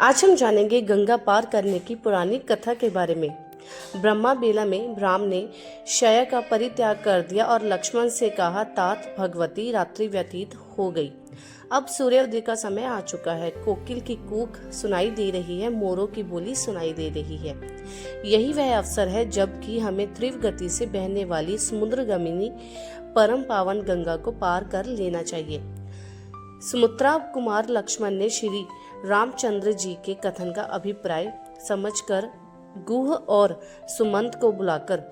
आज हम जानेंगे गंगा पार करने की पुरानी कथा के बारे में। ब्रह्मा बेला में राम ने शया का परित्याग कर दिया और लक्ष्मण से कहा, तात भगवती रात्रि व्यतीत हो गई, अब सूर्योदय का समय आ चुका है। कोकिल की कूक सुनाई दे रही है, मोरों की बोली सुनाई दे रही है। यही वह अवसर है जबकि हमें तीव्र गति से बहने वाली समुद्रगामिनी परम पावन गंगा को पार कर लेना चाहिए। सुमित्रा कुमार लक्ष्मण ने श्री रामचंद्र जी के कथन का अभिप्राय समझकर गुह और सुमंत को बुलाकर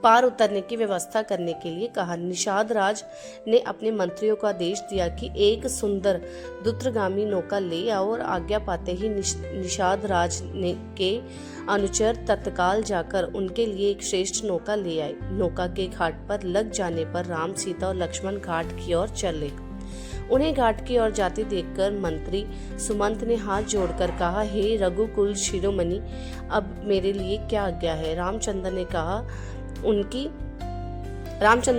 पार उतरने की व्यवस्था करने के लिए कहा। निषाद राज ने अपने मंत्रियों को आदेश दिया कि एक सुंदर द्रुतगामी नौका ले आओ और आज्ञा पाते ही निषाद राज ने के अनुचर तत्काल जाकर उनके लिए एक श्रेष्ठ नौका ले आए। नौका के घाट पर लग जाने पर राम, सीता और लक्ष्मण घाट की ओर चले। उन्हें घाट की ओर जाते देखकर मंत्री सुमंत ने हाथ जोड़कर कहा, हे रघुकुल शिरोमणि, अब मेरे लिए क्या आज्ञा है। रामचंद्र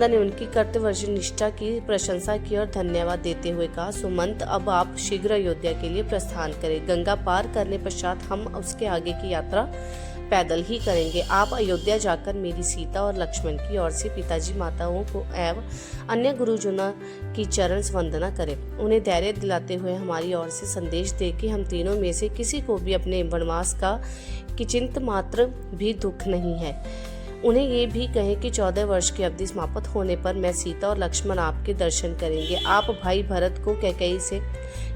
ने उनकी कर्तव्य निष्ठा की प्रशंसा की और धन्यवाद देते हुए कहा, सुमंत, अब आप शीघ्र अयोध्या के लिए प्रस्थान करें। गंगा पार करने पश्चात हम उसके आगे की यात्रा पैदल ही करेंगे। आप अयोध्या जाकर मेरी सीता और लक्ष्मण की ओर से पिताजी, माताओं को एवं अन्य गुरुजनों की चरण वंदना करें। उन्हें धैर्य दिलाते हुए हमारी ओर से संदेश दे कि हम तीनों में से किसी को भी अपने वनवास का किंचित मात्र भी दुख नहीं है। उन्हें ये भी कहें कि 14 वर्ष की अवधि समाप्त होने पर मैं, सीता और लक्ष्मण आपके दर्शन करेंगे। आप भाई भरत को कैकेयी से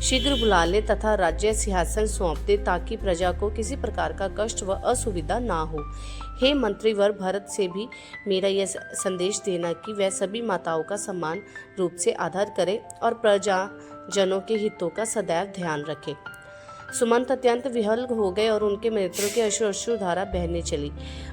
शीघ्र बुला ले तथा राज्य सिंहासन सौंप दे ताकि प्रजा को किसी प्रकार का कष्ट व असुविधा ना हो। हे मंत्रीवर, भरत से भी मेरा यह संदेश देना कि वह सभी माताओं का समान रूप से आदर करे और प्रजाजनों के हितों का सदैव ध्यान रखे। सुमंत अत्यंत विहल हो गए और उनके नेत्रों के अश्रुधारा बहने चली।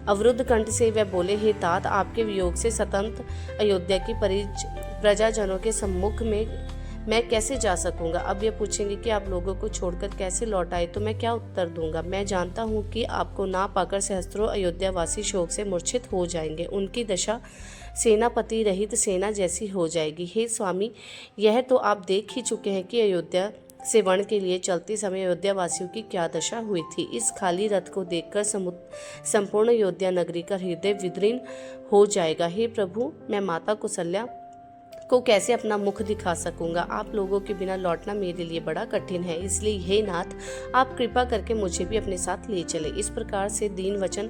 अवरुद्ध कंठ से वह बोले, हे तात, आपके वियोग से स्वतंत्र अयोध्या की प्रजाजनों के सम्मुख में मैं कैसे जा सकूंगा। अब ये पूछेंगे कि आप लोगों को छोड़कर कैसे लौट आए, तो मैं क्या उत्तर दूंगा। मैं जानता हूँ कि आपको ना पाकर सहस्त्रों अयोध्यावासी शोक से मूर्छित हो जाएंगे। उनकी दशा सेनापति रहित सेना जैसी हो जाएगी। हे स्वामी, यह तो आप देख ही चुके हैं कि अयोध्या से वन के लिए चलते समय अयोध्या वासियों की क्या दशा हुई थी। इस खाली रथ को देखकर संपूर्ण अयोध्या नगरी का हृदय विदीर्ण हो जाएगा। हे प्रभु, मैं माता कौशल्या को कैसे अपना मुख दिखा सकूंगा। आप लोगों के बिना लौटना मेरे लिए बड़ा कठिन है, इसलिए हे नाथ, आप कृपा करके मुझे भी अपने साथ ले चले। इस प्रकार से दीन वचन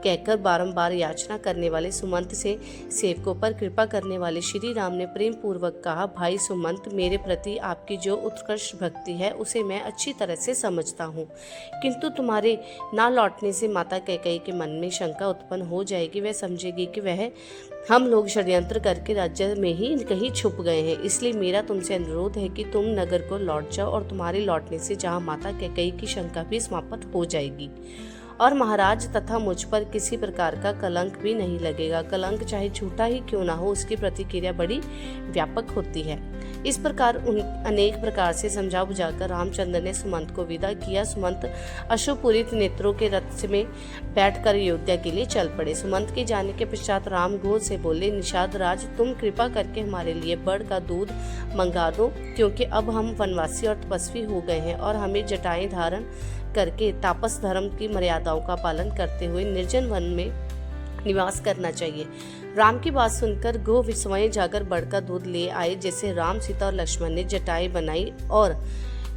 कहकर बारंबार याचना करने वाले सुमंत से सेवकों पर कृपा करने वाले श्री राम ने प्रेम पूर्वक कहा, भाई सुमंत, मेरे प्रति आपकी जो उत्कृष्ट भक्ति है उसे मैं अच्छी तरह से समझता हूँ, किंतु तुम्हारे ना लौटने से माता कैकेयी के मन में शंका उत्पन्न हो जाएगी। वह समझेगी कि वह हम लोग षड्यंत्र करके राज्य में ही कहीं छुप गए हैं। इसलिए मेरा तुमसे अनुरोध है कि तुम नगर को लौट जाओ और तुम्हारे लौटने से जहाँ माता कैकेयी की शंका भी समाप्त हो जाएगी और महाराज तथा मुझ पर किसी प्रकार का कलंक भी नहीं लगेगा। कलंक चाहे झूठा ही क्यों ना हो, उसकी प्रतिक्रिया बड़ी व्यापक होती है। इस प्रकार अनेक प्रकार से समझा बुझाकर रामचंद्र ने सुमंत को विदा किया। सुमंत अश्रुपूरित नेत्रों के रथ में बैठकर अयोध्या के लिए चल पड़े। सुमंत के जाने के पश्चात राम गोह से बोले, निषाद राज, तुम कृपा करके हमारे लिए बड़ का दूध मंगा दो, क्योंकि अब हम वनवासी और तपस्वी हो गए हैं और हमें जटाएं धारण करके तापस धर्म की मर्यादाओं का पालन करते हुए निर्जन वन में निवास करना चाहिए। राम की बात सुनकर गोह स्वयं जाकर बड़का दूध ले आए। जैसे राम, सीता और लक्ष्मण ने जटाएं बनाई और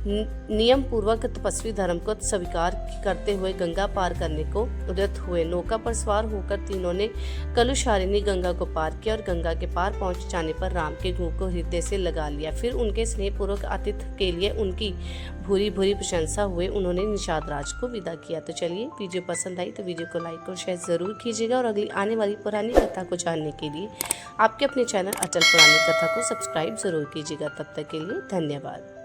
नियम पूर्वक तपस्वी धर्म को स्वीकार करते हुए गंगा पार करने को उद्यत हुए। नौका पर सवार होकर तीनों ने कलुषारिणी गंगा को पार किया और गंगा के पार पहुंच जाने पर राम के मुंह को हृदय से लगा लिया। फिर उनके स्नेहपूर्वक आतिथ्य के लिए उनकी भूरी भूरी प्रशंसा हुए उन्होंने निषाद राज को विदा किया। तो चलिए, वीडियो पसंद आई तो वीडियो को लाइक और शेयर जरूर कीजिएगा और अगली आने वाली पुरानी कथा को जानने के लिए आपके अपने चैनल अटल पुरानी कथा को सब्सक्राइब जरूर कीजिएगा। तब तक के लिए धन्यवाद।